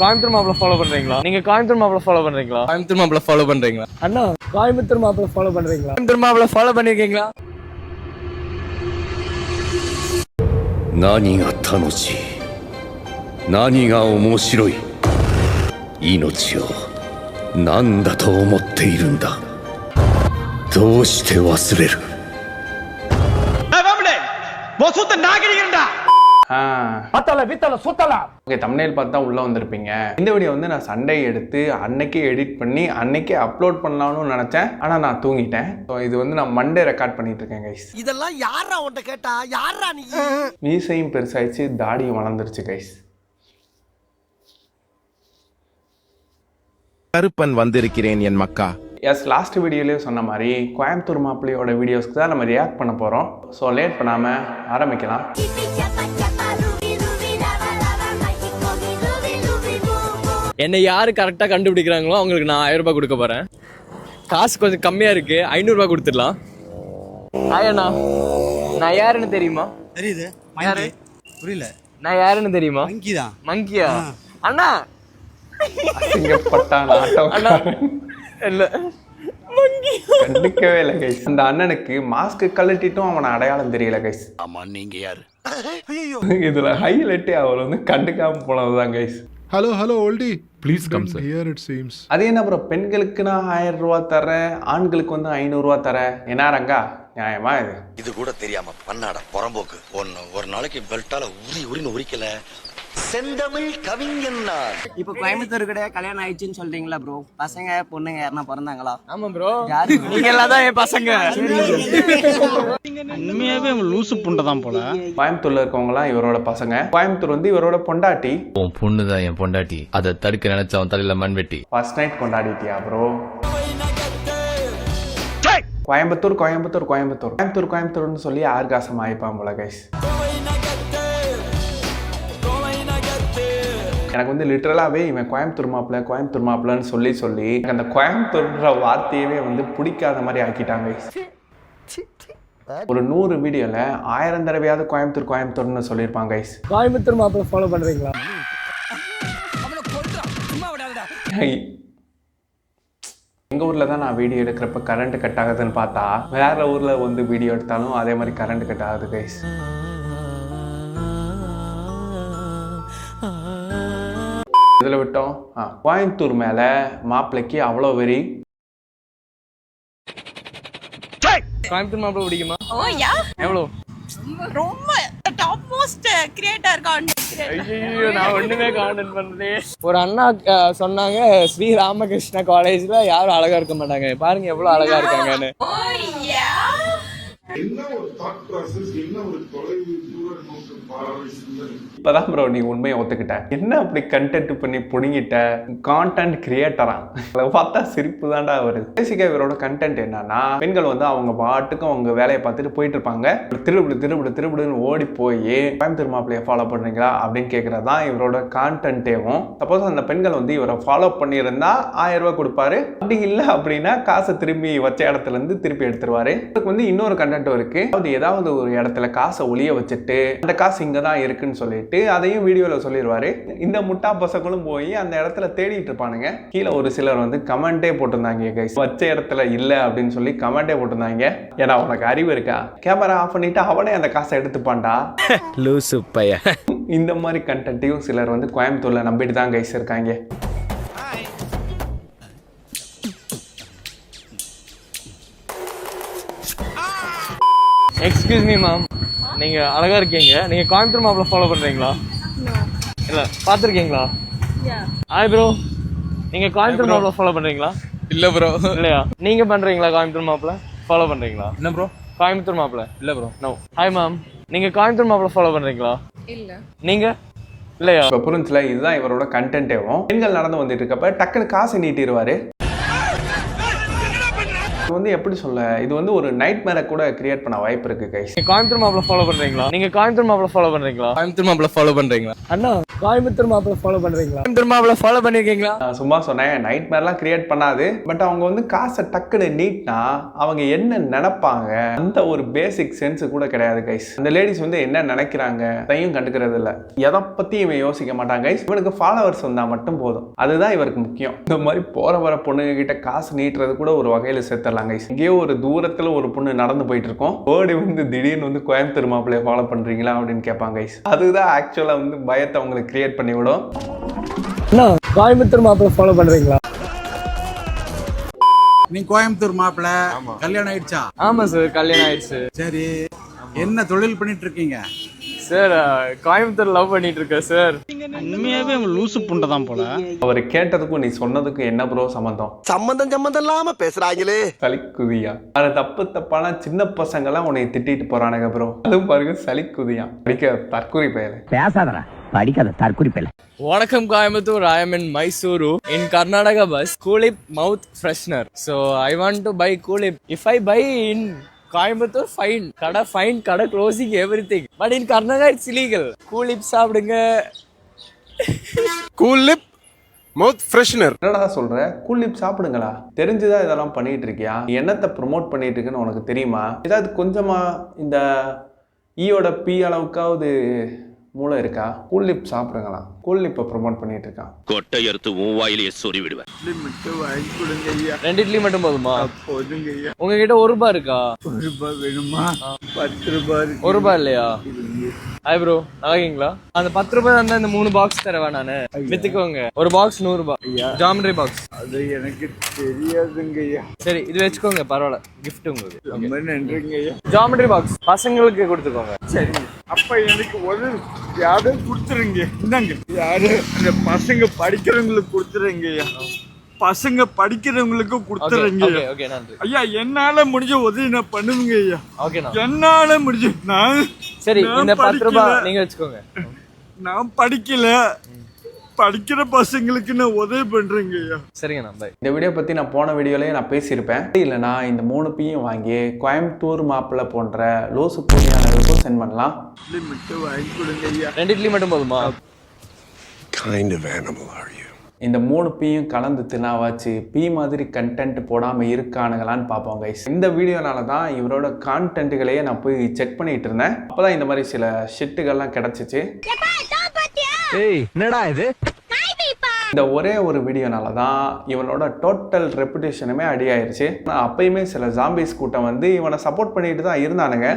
கோயம்புத்தூர் மாப்பிள ஃபாலோ பண்றீங்களா? நீங்க கோயம்புத்தூர் மாப்பிள ஃபாலோ பண்றீங்களா? கோயம்புத்தூர் மாப்பிள ஃபாலோ பண்றீங்களா? அண்ணா கோயம்புத்தூர் மாப்பிள ஃபாலோ பண்றீங்களா? கோயம்புத்தூர் மாப்பிள ஃபாலோ பண்ணிருக்கீங்களா? 何が楽しい、何が面白い、命を何だと思っているんだ。どうして忘れる。ஓகே, தம்ப்நெயில் பார்த்து தான் உள்ள வந்திருப்பீங்க. இந்த வீடியோ வந்து நான் சண்டே எடுத்து அன்னைக்கே எடிட் பண்ணி அன்னைக்கே அப்லோட் பண்ணலாம்னு நினைச்சேன். ஆனா நான் தூங்கிட்டேன். ஸோ இது வந்து நான் மண்டே ரெக்கார்ட் பண்ணிட்டு இருக்கேன் கைஸ். இதெல்லாம் யாரா உன்கிட்ட கேட்டா? யாரா நீ? மீசையும் பெருசாயிடுச்சு, தாடியும் வளர்ந்துருச்சு கைஸ். கருப்பன் வந்திருக்கிறேன் என் மக்கா. எஸ், லாஸ்ட் வீடியோலேயே சொன்ன மாதிரி கோயம்புத்தூர் மாப்பிள்ளையோட வீடியோஸ்க்கு தான் நம்ம ரியாக்ட் பண்ண போகிறோம். ஸோ லேட் பண்ணாமல் ஆரம்பிக்கலாம். என்னை யாரு கரெக்டா கண்டுபிடிக்கிறாங்களோ அவங்களுக்கு நான் 1000 ரூபாய் கொடுக்க போறேன். காசு கொஞ்சம் கம்மியா இருக்கு, 500 ரூபாய் கொடுத்துடலாம். அண்ணா, நான் யாருன்னு தெரியுமா? தெரியுது. யாரு? புரியல. நான் யாருன்னு தெரியுமா? மங்கி தான். மங்கியா? அண்ணா அண்ணா இல்ல, மங்கி கண்டுக்கவே இல்லை கைஸ். அந்த அண்ணனுக்கு மாஸ்க் கழட்டிட்டும் அவனை அடையாளம் தெரியல கைஸ். ஆமா, நீங்க யாரு? இதுல ஹைலைட்டே அவர் வந்து கண்டுக்காம போனதுதான் guys. Hello, oldie. Please come here, it seems. அது என்ன ப்ரோ, பெண்களுக்கு நான் 1000 ரூபா தரேன், ஆண்களுக்கு வந்து 500 ரூபா தரேன். என்ன ரங்கா நியாயமா இது? இது கூட தெரியாம பண்ணாட புறம்போக்கு. ஒரு நாளைக்கு பெல்ட்டால உரின்னு உரிக்கல. செந்தமிழ் கவிஞன் நான். இப்போ கோயம்புத்தூர் கூட கல்யாணம் ஆயிடுச்சுன்னு சொல்றீங்களா ப்ரோ? பசங்க பொண்ணுங்க யாருன்னா பிறந்தாங்களா? ஆமா ப்ரோ, நீங்க எல்லாம் தான் என் பசங்க. உண்மையாவே லூசு புண்டை தான் போல. கோயம்புத்தூர்ல இருக்கவங்கலாம் இவரோட பசங்க. கோயம்புத்தூர் வந்து இவரோட பொண்டாட்டி. உன் பொண்ணுதான் என் பொண்டாட்டி. அதை தடுக்க நினைச்சவன் தலையில மண்வெட்டி. ஃபர்ஸ்ட் நைட் கொண்டாடிட்டியா ப்ரோ? கோயம்புத்தூர் கோயம்புத்தூர் கோயம்புத்தூர் கோயம்புத்தூர் கோயம்புத்தூர்னு சொல்லி ஆர்காசம் ஆயிப்பான் போல கைஸ். எனக்கு வந்து லிட்டரலாகவே இவன் கோயம்புத்தூர் மாப்பிள்ளன்னு சொல்லி அந்த கோயம்புத்தூர்ன்ற வார்த்தையவே வந்து பிடிக்காத மாதிரி ஆக்கிட்டாங்க. ஒரு 100 வீடியோல 1000 தடவையாவது கோயம்புத்தூர்னு சொல்லியிருப்பாங்க கைஸ். கோயம்புத்தூர் மாப்பிள ஃபாலோ பண்றீங்களா? எங்க ஊர்ல தான் நான் வீடியோ எடுக்கிறப்ப கரண்ட் கட் ஆகுதுன்னு பார்த்தா வேற ஊர்ல வந்து வீடியோ எடுத்தாலும் அதே மாதிரி கரண்ட் கட் ஆகுது கைஸ். இதுல விட்டோம். கோயம்புத்தூர் மேல மாப்பிள்ளைக்கு அவ்வளோ வெறி. கோயம்புத்தூர் மாப்பிள பிடிக்குமா? ஓ யா, எவ்வளோ? ரொம்ப டாப் மோஸ்ட் கிரியேட்டர் கான்டென்ட். ஐயோ, நான் ஒண்ணுமே கான்டென்ட் பண்றேன். ஒரு அண்ணா சொன்னாங்க, ஸ்ரீ ராமகிருஷ்ணா காலேஜ்ல யாரும் அழகா இருக்க மாட்டாங்க, பாருங்க எவ்வளவு அழகா இருக்காங்கன்னு. ஓ யா, இப்பதான் ப்ரோ நீ உண்மையை ஒத்துக்கிட்ட. என்ன அப்படி கண்டென்ட் பண்ணி புடிங்கிட்ட? கான்டென்ட் கிரியேட்டரா? பார்த்தா சிரிப்பு தான்டா வருது. பேசிக்கா இவரோட கண்டென்ட் என்னன்னா, பெண்கள் வந்து அவங்க பாட்டுக்கும் அவங்க வேலையை பார்த்துட்டு போயிட்டு இருப்பாங்க. திருவிடுன்னு ஓடி போய் கோயம்புத்தூர் மாப்பிள்ளைய ஃபாலோ பண்றீங்களா அப்படின்னு கேட்கறதான் இவரோட கான்டென்ட்டேவும். சப்போஸ் அந்த பெண்கள் வந்து இவரை ஃபாலோ பண்ணியிருந்தா 1000 ரூபாய் கொடுப்பாரு. அப்படி இல்லை அப்படின்னா காசை திரும்பி வச்ச இடத்துல இருந்து திருப்பி எடுத்துருவாரு. இதுக்கு வந்து இன்னொரு கண்டென்ட்டும் இருக்கு. ஏதாவது ஒரு இடத்துல காசை ஒளிய வச்சுட்டு அந்த காசு இங்க தான் இருக்குன்னு சொல்லிட்டு அதையும் வீடியோல சொல்லிடுவாரு. இந்த முட்டா பசங்களும் போய் அந்த இடத்துல தேடிட்டு இருப்பானுங்க. கீழே ஒரு சிலர் வந்து கமெண்டே போட்டிருந்தாங்க கைஸ், வச்ச இடத்துல இல்ல அப்படின்னு சொல்லி கமெண்டே போட்டிருந்தாங்க. ஏன்னா உனக்கு அறிவு இருக்கா? கேமரா ஆஃப் பண்ணிட்டு அவனே அந்த காசை எடுத்துப்பான்டா லூசு பைய. இந்த மாதிரி கண்டென்ட்டையும் சிலர் வந்து கோயம்புத்தூர்ல நம்பிட்டு தான் கைஸ் இருக்காங்க. எக்ஸ்கியூஸ் மீ மேம், நீங்க அழகா இருக்கீங்க. நீங்க கோயம்புத்தூர் மாப்பிள ஃபாலோ பண்றீங்களா? இல்ல, பாத்துருக்கீங்களா? ஹாய் ப்ரோ, நீங்க கோயம்புத்தூர் மாப்பிள ஃபாலோ பண்றீங்களா? இல்ல ப்ரோ. இல்லையா? நீங்க பண்றீங்களா கோயம்புத்தூர் மாப்பிள ஃபாலோ பண்றீங்களா? என்ன ப்ரோ? கோயம்புத்தூர் மாப்பிள இல்ல ப்ரோ. நோ. ஹாய் மேம், நீங்க கோயம்புத்தூர் மாப்பிள ஃபாலோ பண்றீங்களா? இல்ல. நீங்க இல்லையா? இப்ப புரிஞ்சுல, இதுதான் இவரோட கண்டென்ட்டேவும். பெண்கள் நடந்து வந்துட்டு இருக்கப்ப டக்குன்னு காசு நீட்டிடுவாரு. இது வந்து எப்படி சொல்ல, இது வந்து ஒரு நைட் மேரை கூட கிரியேட் பண்ண வாய்ப்பு இருக்கு கைஸ். கோயம்புத்தூர் மாப்பிள ஃபாலோ பண்றீங்களா? நீங்க கோயம்புத்தூர் மாப்பிள ஃபாலோ பண்றீங்களா? கோயம்புத்தூர் மாப்பிள ஃபாலோ பண்றீங்களா? அண்ணா கோயம்புத்தூர் மாப்பிள ஃபாலோ பண்றீங்களா? கோயம்புத்தூர் மாப்பிள ஃபாலோ பண்ணிருக்கீங்களா? நான் சும்மா சொன்னேன், நைட் மேர்லாம் கிரியேட் பண்ணாது. பட் அவங்க வந்து காசை டக்குன்னு நீட்னா அவங்க என்ன நினைப்பாங்க, அந்த ஒரு பேசிக் சென்ஸ் கூட கிடையாது கைஸ். அந்த லேடிஸ் வந்து என்ன நினைக்கிறாங்க அதையும் கண்டுக்கிறது இல்லை. எதை பத்தி இவன் யோசிக்க மாட்டாங்க கைஸ். இவனுக்கு ஃபாலோவர்ஸ் வந்தா மட்டும் போதும், அதுதான் இவருக்கு முக்கியம். இந்த மாதிரி போற வர பொண்ணுங்க கிட்ட காசு நீட்டுறது கூட ஒரு வகையில சேர்த்துடலாம் கைஸ். இங்கேயோ ஒரு தூரத்துல ஒரு பொண்ணு நடந்து போயிட்டு இருக்கோம், ஓடி வந்து திடீர்னு வந்து கோயம்புத்தூர் மாப்பிள்ளைய ஃபாலோ பண்றீங்களா அப்படின்னு கேட்பாங்க கைஸ். அதுதான் ஆக்சுவலா வந்து பயத்தை அவங்களுக்கு கிரியேட் பண்ணி விடும். கோயம்புத்தூர் மாப்பிள ஃபாலோ பண்றீங்களா? நீ கோயம்புத்தூர் மாப்பிள கல்யாணம் ஆயிடுச்சா? ஆமா சார், கல்யாணம் ஆயிடுச்சு. சரி, என்ன தொழில் பண்ணிட்டு இருக்கீங்க? சார் கோயம்புத்தூர் லவ் பண்ணிட்டு இருக்கேன் சார். உண்மையாவே அவன் லூசு புண்டை தான் போல. அவர் கேட்டதுக்கும் நீ சொன்னதுக்கும் என்ன ப்ரோ சம்பந்தம்? சம்பந்தம் இல்லாம பேசுறாங்களே. சலிக்குதியா. அது தப்பான சின்ன பசங்க எல்லாம் உன்னை திட்டிட்டு போறானுங்க ப்ரோ. அதுவும் பாருங்க சலிக்குதியா. படிக்க தற்கொலை பயல. பேசாதடா, படிக்காத தற்குறி பேல. வணக்கம் Coimbatore. I am in Mysuru in Karnataka bus. Coolip mouth freshener. So I want to buy Coolip. If I buy in Coimbatore, fine. Kada closing everything. But in Karnataka it's illegal. Coolip சாப்பிடுங்க. Coolip mouth freshener. என்னடா சொல்ற? Cool Lip சாப்பிடுங்களா? தெரிஞ்சுதான் இதெல்லாம் பண்ணிட்டு இருக்கியா? என்னத்தை promote பண்ணிட்டு இருக்குன்னு உனக்கு தெரியுமா? ஏதாவது கொஞ்சமா இந்த ஈயோட பி அளவுக்காவது மூளை இருக்கா? கூலிப் சாப்பிடுங்களா? கூலிப்பை ப்ரொமோட் பண்ணிட்டு இருக்கான். கொட்டை எடுத்து உன் வாயிலேயே சொறி விடுவேன். 2 இட்லி மட்டும் போதுமா? உங்ககிட்ட 1 ரூபாய் இருக்கா? 1 ரூபாய் வேணுமா? 10 ரூபாய். 1 ரூபாய் இல்லையா? ஹாய் ப்ரோ, நல்லா இருக்கீங்களா? அந்த 10 ரூபாய் இருந்தா இந்த 3 பாக்ஸ் தரவா நானு? வித்துக்கோங்க. ஒரு பாக்ஸ் 100 ரூபாய். Geometry box. அது எனக்கு தெரியாதுங்கய்யா. சரி, இது வச்சுக்கோங்க, பரவாயில்ல. கிஃப்ட் உங்களுக்கு. ரொம்ப நன்றிங்கய்யா. ஜாமெட்ரி பாக்ஸ் பசங்களுக்கு கொடுத்துக்கோங்க. சரி, அப்ப எனக்கு ஒரு யாரும் கொடுத்துருங்க. இந்தாங்க, யாரு அந்த பசங்க படிக்கிறவங்களுக்கு கொடுத்துருங்கய்யா. பசங்க படிக்கிறவங்களுக்கு கொடுத்துருங்க. ஓகே, நன்றி ஐயா. என்னால முடிஞ்ச உதவி நான் பண்ணுவேங்க ஐயா. ஓகேண்ணா. என்னால முடிஞ்ச நான் சரி, இந்த 10 ரூபாய் நீங்க வச்சுக்கோங்க. நான் படிக்கல, படிக்கிற பசங்களுக்கு நான் உதவி பண்றேங்க ஐயா. சரிங்கண்ணா, பை. இந்த வீடியோ பத்தி நான் போன வீடியோலயே நான் பேசியிருப்பேன். இல்லைனா இந்த 3 பீயும் வாங்கி கோயம்புத்தூர் மாப்பிள்ளை போன்ற லோசு போலியானவர்களுக்கும் சென்ட் பண்ணலாம். இட்லி மட்டும் வாங்கி கொடுங்க ஐயா. 2 இட்லி மட்டும் போதுமா? Kind of animal are you? இந்த 3 பீயும் கலந்து தினாவாச்சு பீ மாதிரி கண்டென்ட் போடாம இருக்கானுங்களான்னு பார்ப்போம் கைஸ். இந்த வீடியோனால தான் இவரோட கான்டென்ட்டுகளையே நான் போய் செக் பண்ணிட்டு இருந்தேன். அப்பதான் இந்த மாதிரி சில ஷிட்டுகள்லாம் கிடைச்சிச்சு. என்னடா இது? இந்த ஒரே ஒரு வீடியோனால தான் இவனோட டோட்டல் ரெப்புடேஷனுமே அடியாயிருச்சு. ஆனால் அப்பயுமே சில ஜாம்பிஸ் கூட்டம் வந்து இவனை சப்போர்ட் பண்ணிட்டு தான் இருந்தானுங்க.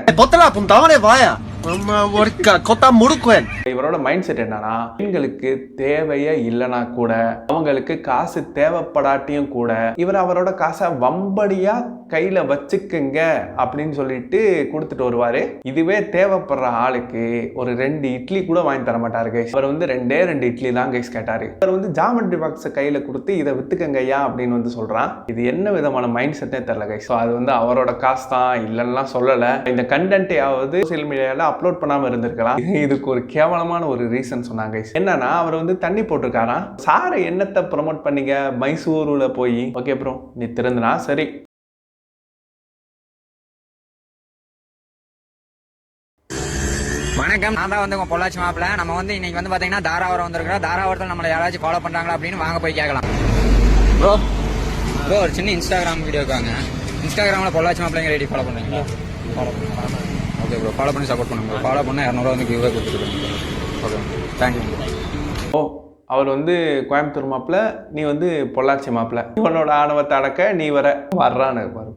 இவரோட மைண்ட் செட் என்னன்னா, பெண்களுக்கு தேவையே இல்லைனா கூட, அவங்களுக்கு காசு தேவைப்படாட்டியும் கூட, இவர் அவரோட காசை வம்படியா கையில வச்சுக்குங்க அப்படின்னு சொல்லிட்டு கொடுத்துட்டு வருவாரு. இதுவே தேவைப்படுற ஆளுக்கு ஒரு 2 இட்லி கூட வாங்கி தர மாட்டாரு கைஸ். அவர் வந்து 2 இட்லி தான் கைஸ் கேட்டாரு. அவர் வந்து ஜாமெட்ரி பாக்ஸை கையில கொடுத்து இதை வித்துக்கங்கய்யா அப்படின்னு வந்து சொல்றான். இது என்ன விதமான மைண்ட் செட்டே தெரியல கைஸ். அது வந்து அவரோட காசு தான், இல்லைன்னா சொல்லல. இந்த கண்டென்ட்டையாவது சோசியல் மீடியால அப்லோட் பண்ணாம இருந்திருக்கலாம். இதுக்கு ஒரு கேவலமான ஒரு ரீசன் சொன்னாங்க கைஸ். என்னன்னா, அவர் வந்து தண்ணி போட்டிருக்காராம். சாரை என்னத்தை ப்ரொமோட் பண்ணீங்க மைசூருல போய்? ஓகே ப்ரோ, நீ திறந்துனா சரி. வணக்கம், நான் தான் வந்து உங்க பொள்ளாச்சி மாப்பிள்ள. நம்ம வந்து இன்னைக்கு வந்து பாத்தீங்கன்னா தாராவரம் வந்திருக்கிறோம். தாராவரத்தில் நம்மளை யாராச்சும் ஃபாலோ பண்றாங்களா அப்படின்னு வாங்க போய் கேட்கலாம். ப்ரோ ஒரு சின்ன இன்ஸ்டாகிராம் வீடியோ இருக்காங்க. இன்ஸ்டாகிராம்ல பொள்ளாச்சி மாப்பிள்ளைங்க ரெடி ஃபாலோ பண்ணுறீங்களா? ஓகே ப்ரோ, ஃபாலோ பண்ணி சப்போர்ட் பண்ணுங்க. ஃபாலோ பண்ண 200 வந்து கிவ்வே கொடுத்துருக்கோம். Okay, thank you. ஓ, அவர் வந்து கோயம்புத்தூர் மாப்பிள்ள, நீ வந்து பொள்ளாச்சி மாப்பிள்ள. இவனோட ஆணவத்தை அடக்க நீ வர்றான்னு பாரு.